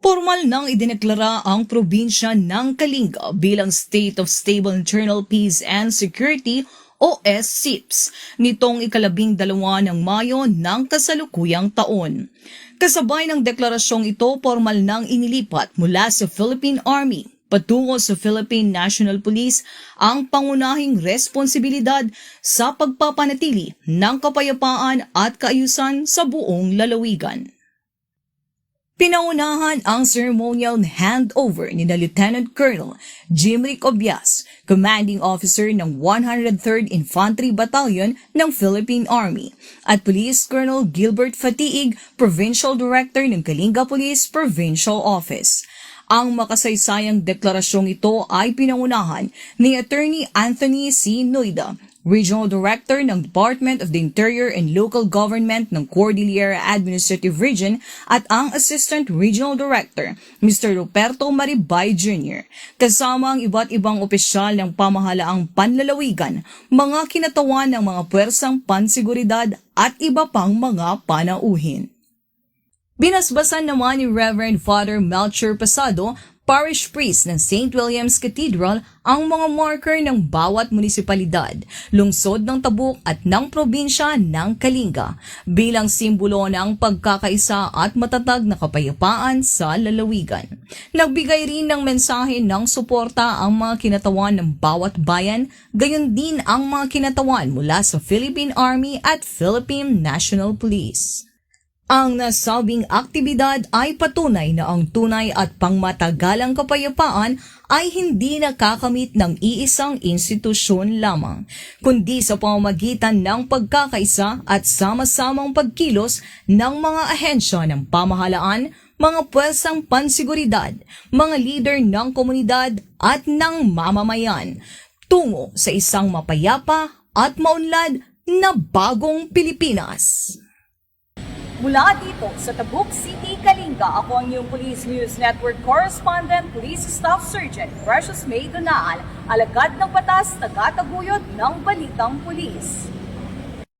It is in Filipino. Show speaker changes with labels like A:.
A: Formal nang idineklara ang probinsya ng Kalinga bilang State of Stable Internal Peace and Security o SSIPS nitong ika-12 ng Mayo ng kasalukuyang taon. Kasabay ng deklarasyong ito, formal nang inilipat mula sa Philippine Army patungo sa Philippine National Police ang pangunahing responsibilidad sa pagpapanatili ng kapayapaan at kaayusan sa buong lalawigan. Pinaunahan ang ceremonial handover ni Lieutenant Colonel Jimrick Obias, Commanding Officer ng 103rd Infantry Battalion ng Philippine Army, at Police Colonel Gilbert Fatiig, Provincial Director ng Kalinga Police Provincial Office. Ang makasaysayang deklarasyong ito ay pinangunahan ni Attorney Anthony C. Noida, Regional Director ng Department of the Interior and Local Government ng Cordillera Administrative Region at ang Assistant Regional Director, Mr. Ruperto Maribay Jr., kasama ang iba't ibang opisyal ng pamahalaang panlalawigan, mga kinatawan ng mga puwersang pansiguridad at iba pang mga panauhin. Binasbasan naman ni Reverend Father Melcher Pasado, Parish Priest ng St. William's Cathedral, ang mga marker ng bawat munisipalidad, lungsod ng Tabuk at ng probinsya ng Kalinga bilang simbolo ng pagkakaisa at matatag na kapayapaan sa lalawigan. Nagbigay rin ng mensahe ng suporta ang mga kinatawan ng bawat bayan, gayon din ang mga kinatawan mula sa Philippine Army at Philippine National Police. Ang nasabing aktibidad ay patunay na ang tunay at pangmatagalang kapayapaan ay hindi nakakamit ng iisang institusyon lamang, kundi sa pamamagitan ng pagkakaisa at sama-samang pagkilos ng mga ahensya ng pamahalaan, mga puwersang pansiguridad, mga leader ng komunidad at ng mamamayan, tungo sa isang mapayapa at maunlad na bagong Pilipinas. Mula dito sa Tabuk City, Kalinga, ako ang iyong Police News Network Correspondent, Police Staff Sergeant Precious May Donaal, alagad ng batas, tagataguyod ng Balitang Pulis.